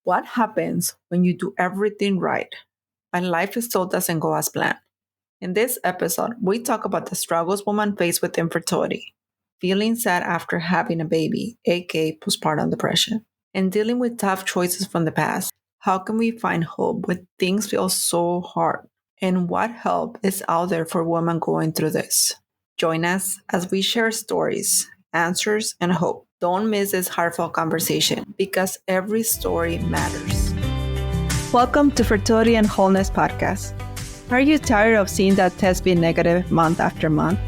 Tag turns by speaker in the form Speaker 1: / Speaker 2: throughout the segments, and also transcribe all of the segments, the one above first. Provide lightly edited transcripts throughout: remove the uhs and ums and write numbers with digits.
Speaker 1: What happens when you do everything right and life still doesn't go as planned? In this episode, we talk about the struggles women face with infertility, feeling sad after having a baby, aka postpartum depression, and dealing with tough choices from the past. How can we find hope when things feel so hard? And what help is out there for women going through this? Join us as we share stories, answers, and hope. Don't miss this heartfelt conversation because every story matters. Welcome to Fertility and Wholeness Podcast. Are you tired of seeing that test be negative month after month?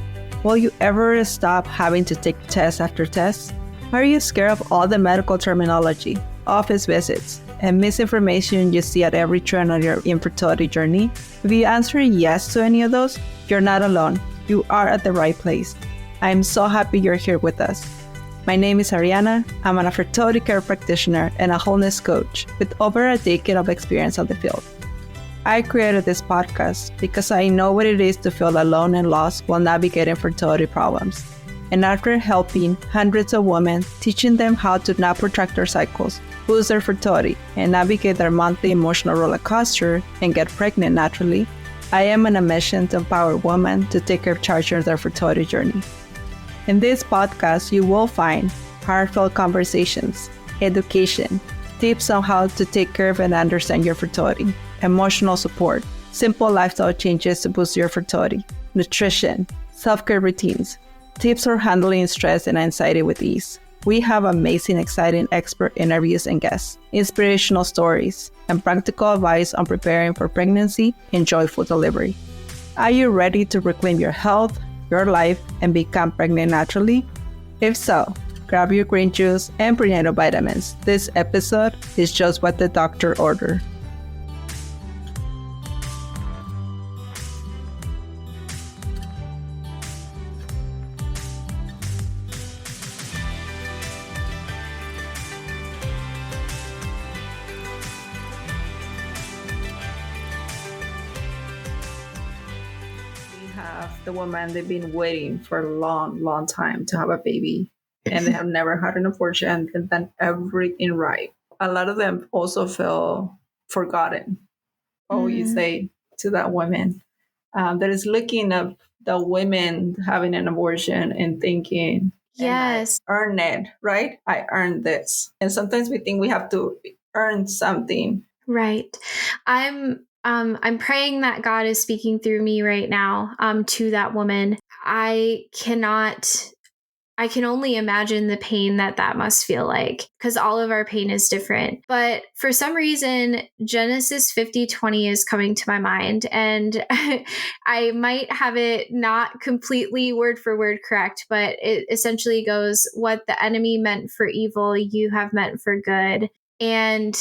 Speaker 1: Will you ever stop having to take test after test? Are you scared of all the medical terminology, office visits, and misinformation you see at every turn on your infertility journey? If you answer yes to any of those, you're not alone. You are at the right place. I'm so happy you're here with us. My name is Ariana. I'm a fertility care practitioner and a wholeness coach with over a decade of experience on the field. I created this podcast because I know what it is to feel alone and lost while navigating fertility problems. And after helping hundreds of women, teaching them how to not protract their cycles, boost their fertility, and navigate their monthly emotional roller coaster and get pregnant naturally, I am on a mission to empower women to take charge of their fertility journey. In this podcast, you will find heartfelt conversations, education, tips on how to take care of and understand your fertility, emotional support, simple lifestyle changes to boost your fertility, nutrition, self-care routines, tips for handling stress and anxiety with ease. We have amazing, exciting expert interviews and guests, inspirational stories, and practical advice on preparing for pregnancy and joyful delivery. Are you ready to reclaim your health, your life, and become pregnant naturally? If so, grab your green juice and prenatal vitamins. This episode is just what the doctor ordered. The women, they've been waiting for a long time to have a baby and they have never had an abortion and done everything right. A lot of them also feel forgotten. What would you say to that woman that is looking at the women having an abortion and thinking,
Speaker 2: yes,
Speaker 1: I earned it, right? I earned this. And sometimes we think we have to earn something.
Speaker 2: Right. I'm praying that God is speaking through me right now to that woman. I can only imagine the pain that must feel like, because all of our pain is different. But for some reason, Genesis 50:20 is coming to my mind, and I might have it not completely word for word correct, but it essentially goes, "What the enemy meant for evil, you have meant for good." And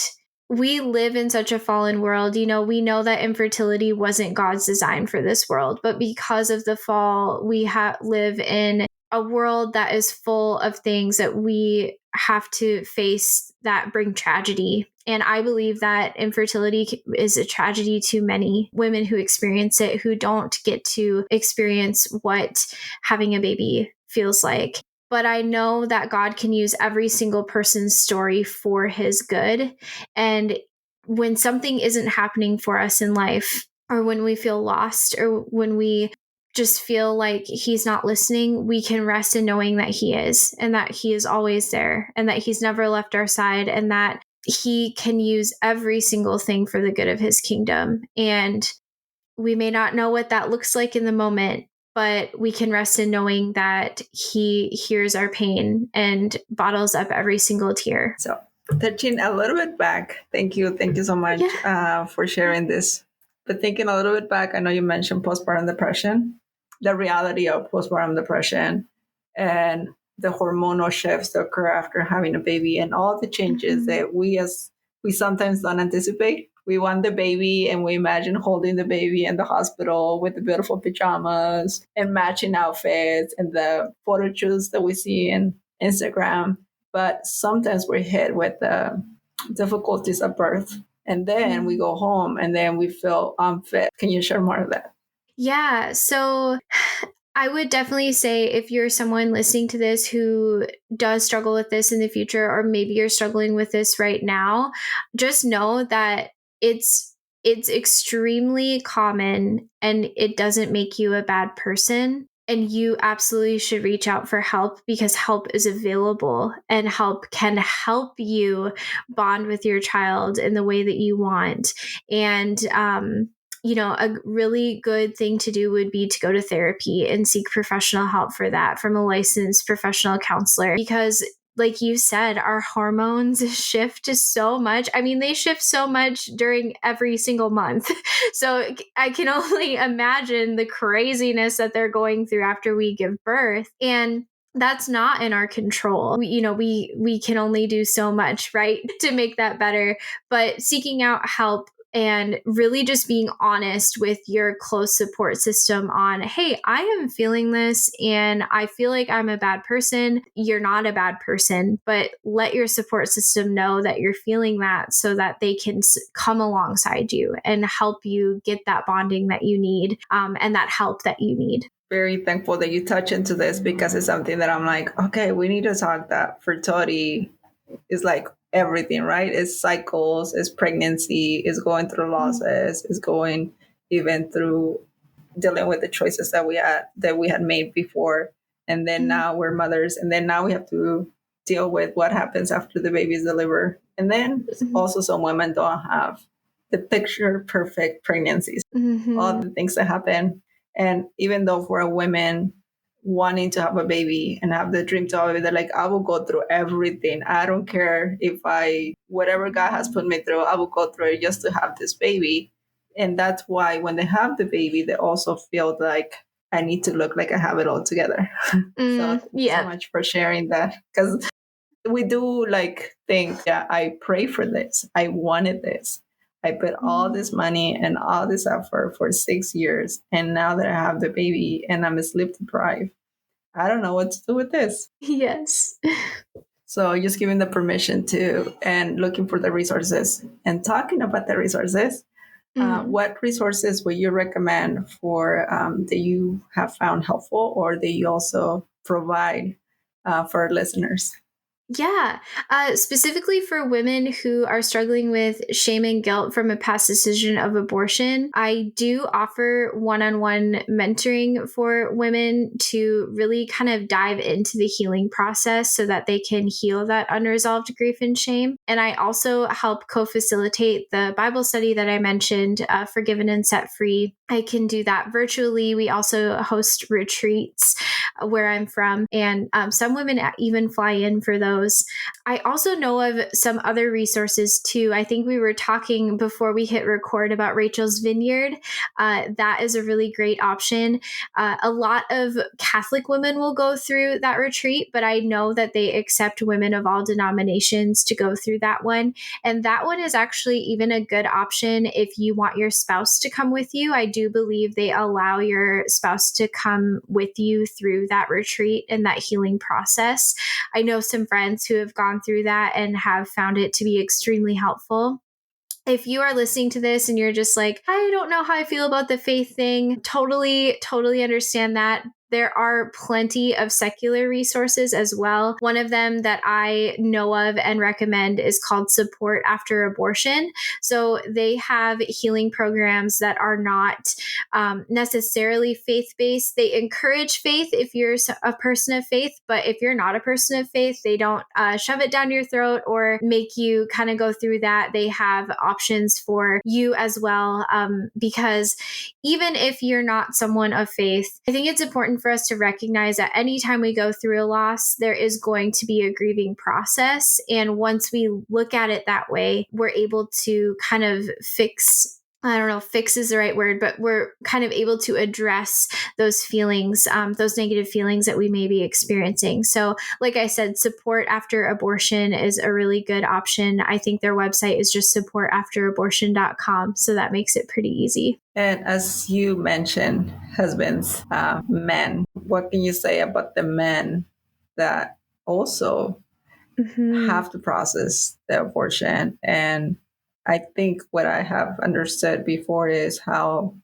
Speaker 2: we live in such a fallen world. You know, we know that infertility wasn't God's design for this world, but because of the fall, we live in a world that is full of things that we have to face that bring tragedy. And I believe that infertility is a tragedy to many women who experience it, who don't get to experience what having a baby feels like. But I know that God can use every single person's story for his good. And when something isn't happening for us in life, or when we feel lost, or when we just feel like he's not listening, we can rest in knowing that he is, and that he is always there, and that he's never left our side, and that he can use every single thing for the good of his kingdom. And we may not know what that looks like in the moment, but we can rest in knowing that he hears our pain and bottles up every single tear.
Speaker 1: So touching a little bit back, thank you so much for sharing this. But thinking a little bit back, I know you mentioned postpartum depression, the reality of postpartum depression and the hormonal shifts that occur after having a baby and all the changes that we sometimes don't anticipate. We want the baby and we imagine holding the baby in the hospital with the beautiful pajamas and matching outfits and the photo shoots that we see in Instagram. But sometimes we're hit with the difficulties of birth. And then we go home and then we feel unfit. Can you share more of that?
Speaker 2: Yeah. So I would definitely say if you're someone listening to this who does struggle with this in the future, or maybe you're struggling with this right now, just know that it's extremely common and it doesn't make you a bad person. And you absolutely should reach out for help because help is available and help can help you bond with your child in the way that you want. And a really good thing to do would be to go to therapy and seek professional help for that from a licensed professional counselor because like you said, our hormones shift so much. I mean, they shift so much during every single month. So I can only imagine the craziness that they're going through after we give birth. And that's not in our control. We can only do so much, right, to make that better. But seeking out help and really just being honest with your close support system on, hey, I am feeling this and I feel like I'm a bad person. You're not a bad person, but let your support system know that you're feeling that so that they can come alongside you and help you get that bonding that you need and that help that you need.
Speaker 1: Very thankful that you touch into this because it's something that I'm like, okay, we need to talk that fertility is like everything, right? It's cycles, it's pregnancy, it's going through losses, it's going even through dealing with the choices that we had made before. And then now we're mothers, and then now we have to deal with what happens after the baby is delivered. And then also some women don't have the picture perfect pregnancies, all the things that happen. And even though for a women wanting to have a baby and have the dream to have a baby, they're like, I will go through everything. I don't care if whatever God has put me through, I will go through it just to have this baby. And that's why when they have the baby, they also feel like I need to look like I have it all together. So thank you so much for sharing that. Because we do like think, yeah, I pray for this. I wanted this. I put all this money and all this effort for 6 years. And now that I have the baby and I'm sleep deprived, I don't know what to do with this.
Speaker 2: Yes.
Speaker 1: So just giving the permission to and looking for the resources and talking about the resources. What resources would you recommend for that you have found helpful or that you also provide for our listeners?
Speaker 2: Yeah, specifically for women who are struggling with shame and guilt from a past decision of abortion, I do offer one-on-one mentoring for women to really kind of dive into the healing process so that they can heal that unresolved grief and shame. And I also help co-facilitate the Bible study that I mentioned, Forgiven and Set Free. I can do that virtually. We also host retreats where I'm from, and some women even fly in for those. I also know of some other resources too. I think we were talking before we hit record about Rachel's Vineyard. That is a really great option. A lot of Catholic women will go through that retreat, but I know that they accept women of all denominations to go through that one. And that one is actually even a good option if you want your spouse to come with you. I do believe they allow your spouse to come with you through that retreat and that healing process. I know some friends who have gone through that and have found it to be extremely helpful. If you are listening to this and you're just like, I don't know how I feel about the faith thing, totally understand that. There are plenty of secular resources as well. One of them that I know of and recommend is called Support After Abortion. So they have healing programs that are not necessarily faith-based. They encourage faith if you're a person of faith, but if you're not a person of faith, they don't shove it down your throat or make you kind of go through that. They have options for you as well, because even if you're not someone of faith, I think it's important for us to recognize that anytime we go through a loss, there is going to be a grieving process. And once we look at it that way, we're able to kind of I don't know if fix is the right word, but we're kind of able to address those feelings, those negative feelings that we may be experiencing. So like I said, Support After Abortion is a really good option. I think their website is just supportafterabortion.com. So that makes it pretty easy.
Speaker 1: And as you mentioned, husbands, men, what can you say about the men that also have to process the abortion? And I think what I have understood before is how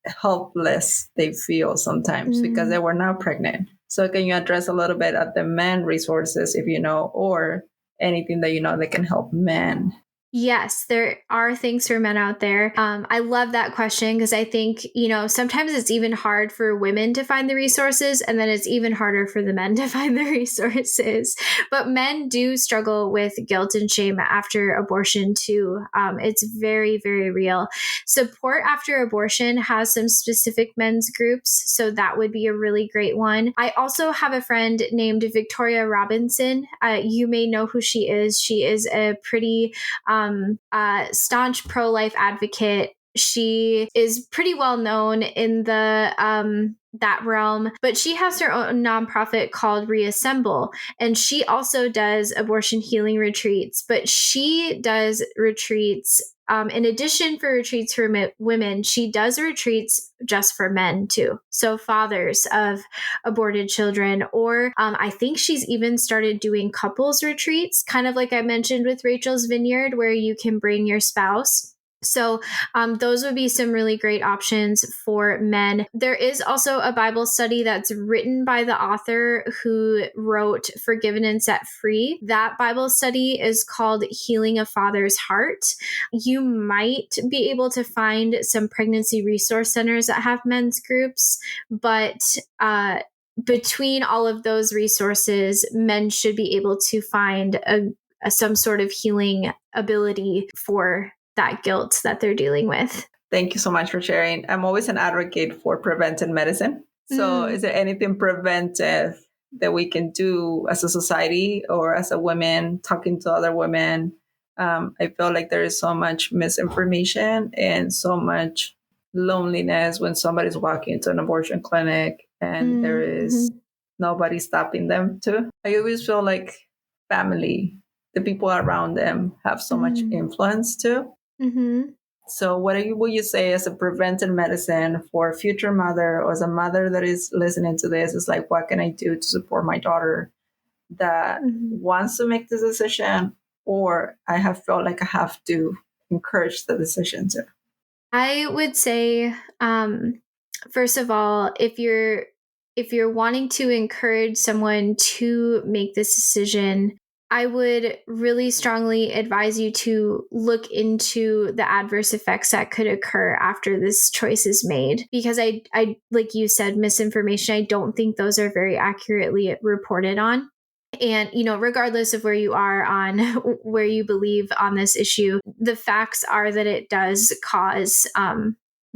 Speaker 1: helpless they feel sometimes because they were not pregnant. So can you address a little bit of the men resources, if you know, or anything that you know that can help men?
Speaker 2: Yes, there are things for men out there. I love that question because I think, sometimes it's even hard for women to find the resources, and then it's even harder for the men to find the resources. But men do struggle with guilt and shame after abortion too. It's very, very real. Support after abortion has some specific men's groups, so that would be a really great one. I also have a friend named Victoria Robinson. You may know who she is. She is a pretty staunch pro-life advocate. She is pretty well known in the that realm, but she has her own nonprofit called Reassemble, and she also does abortion healing retreats. But she does retreats in addition for retreats for women. She does retreats just for men too, so fathers of aborted children, or I think she's even started doing couples retreats, kind of like I mentioned with Rachel's Vineyard, where you can bring your spouse. So those would be some really great options for men. There is also a Bible study that's written by the author who wrote Forgiven and Set Free. That Bible study is called Healing a Father's Heart. You might be able to find some pregnancy resource centers that have men's groups, but between all of those resources, men should be able to find some sort of healing ability for that guilt that they're dealing with.
Speaker 1: Thank you so much for sharing. I'm always an advocate for preventive medicine. So is there anything preventive that we can do as a society or as a woman talking to other women? I feel like there is so much misinformation and so much loneliness when somebody's walking into an abortion clinic and there is nobody stopping them too. I always feel like family, the people around them have so much influence too. So what would you say as a preventive medicine for a future mother or as a mother that is listening to this? Is like, what can I do to support my daughter that wants to make this decision, or I have felt like I have to encourage the decision to?
Speaker 2: I would say, first of all, if you're wanting to encourage someone to make this decision, I would really strongly advise you to look into the adverse effects that could occur after this choice is made. Because I like you said, misinformation, I don't think those are very accurately reported on. And, regardless of where you are on where you believe on this issue, the facts are that it does cause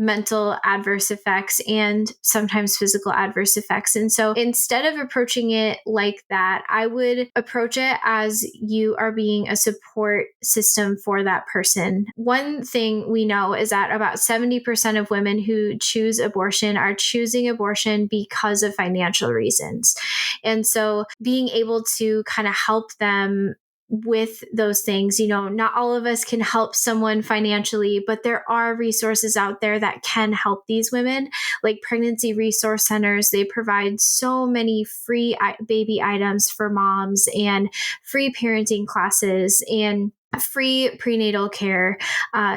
Speaker 2: mental adverse effects and sometimes physical adverse effects. And so instead of approaching it like that, I would approach it as you are being a support system for that person. One thing we know is that about 70% of women who choose abortion are choosing abortion because of financial reasons. And so being able to kind of help them with those things, not all of us can help someone financially, but there are resources out there that can help these women, like pregnancy resource centers. They provide so many free baby items for moms and free parenting classes and free prenatal care.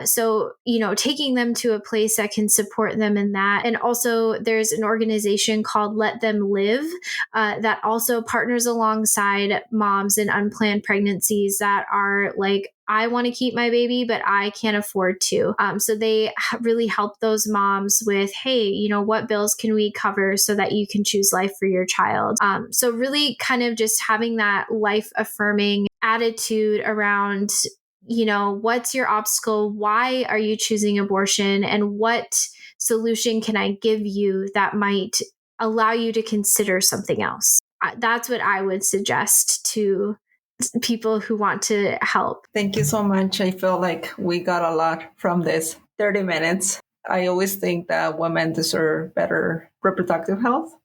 Speaker 2: So, taking them to a place that can support them in that. And also there's an organization called Let Them Live that also partners alongside moms in unplanned pregnancies that are like, I want to keep my baby, but I can't afford to. So they really help those moms with, hey, what bills can we cover so that you can choose life for your child? So really kind of just having that life affirming attitude around, what's your obstacle? Why are you choosing abortion? And what solution can I give you that might allow you to consider something else? That's what I would suggest to people who want to help.
Speaker 1: Thank you so much. I feel like we got a lot from this 30 minutes. I always think that women deserve better reproductive health.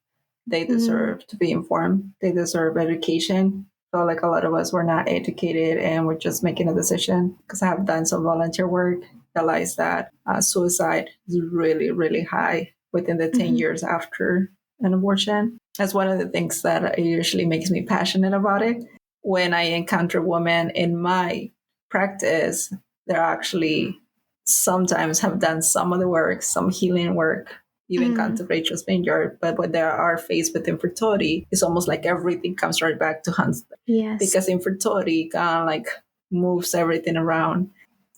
Speaker 1: They deserve to be informed. They deserve education. I feel like a lot of us were not educated and we're just making a decision. Because I have done some volunteer work, realized that suicide is really, really high within the 10 years after an abortion. That's one of the things that usually makes me passionate about it. When I encounter women in my practice, they're actually sometimes have done some of the work, some healing work, even gone to Rachel's Vineyard. But when they are faced with infertility, it's almost like everything comes right back to hunt.
Speaker 2: Yes.
Speaker 1: Because infertility kind of like moves everything around.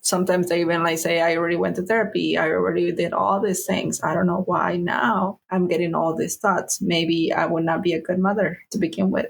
Speaker 1: Sometimes they even like say, I already went to therapy. I already did all these things. I don't know why now I'm getting all these thoughts. Maybe I would not be a good mother to begin with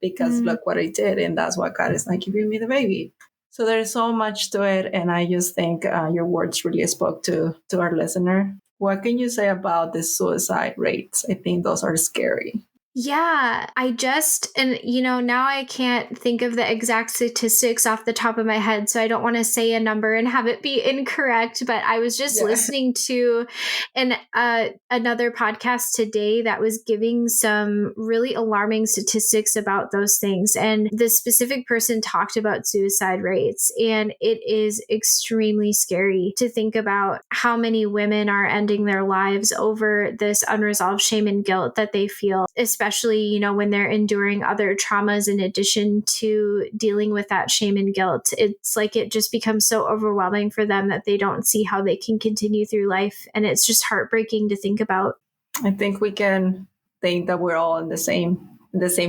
Speaker 1: because look what I did. And that's why God is not giving me the baby. So there's so much to it. And I just think your words really spoke to our listener. What can you say about the suicide rates? I think those are scary.
Speaker 2: Yeah, and now I can't think of the exact statistics off the top of my head, so I don't want to say a number and have it be incorrect, but I was just listening to another podcast today that was giving some really alarming statistics about those things. And the specific person talked about suicide rates, and it is extremely scary to think about how many women are ending their lives over this unresolved shame and guilt that they feel, especially, when they're enduring other traumas in addition to dealing with that shame and guilt. It's like it just becomes so overwhelming for them that they don't see how they can continue through life. And it's just heartbreaking to think about.
Speaker 1: I think we can think that we're all on the same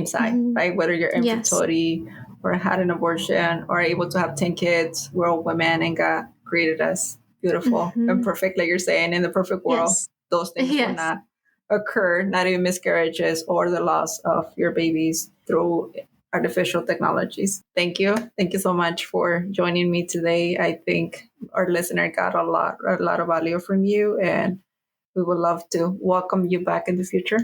Speaker 1: side, right? Whether you're infertility or had an abortion or able to have 10 kids, we're all women and God created us beautiful and perfect, like you're saying, in the perfect world. Those things will not occur, not even miscarriages or the loss of your babies through artificial technologies. Thank you. Thank you so much for joining me today. I think our listener got a lot of value from you, and we would love to welcome you back in the future.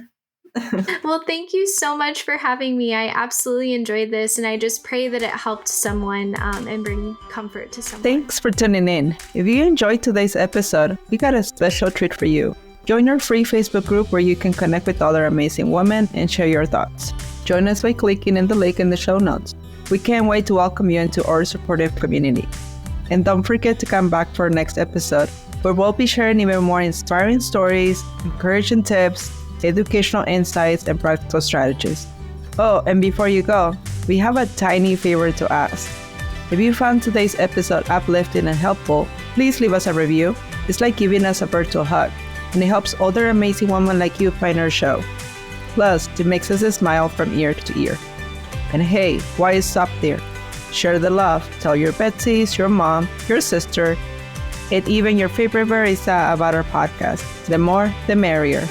Speaker 2: Well, thank you so much for having me. I absolutely enjoyed this, and I just pray that it helped someone and bring comfort to someone.
Speaker 1: Thanks for tuning in. If you enjoyed today's episode, we got a special treat for you. Join our free Facebook group where you can connect with other amazing women and share your thoughts. Join us by clicking in the link in the show notes. We can't wait to welcome you into our supportive community. And don't forget to come back for our next episode, where we'll be sharing even more inspiring stories, encouraging tips, educational insights, and practical strategies. Oh, and before you go, we have a tiny favor to ask. If you found today's episode uplifting and helpful, please leave us a review. It's like giving us a virtual hug, and it helps other amazing women like you find our show. Plus, it makes us smile from ear to ear. And hey, why stop there? Share the love. Tell your Betsies, your mom, your sister, and even your favorite barista about our podcast. The more, the merrier.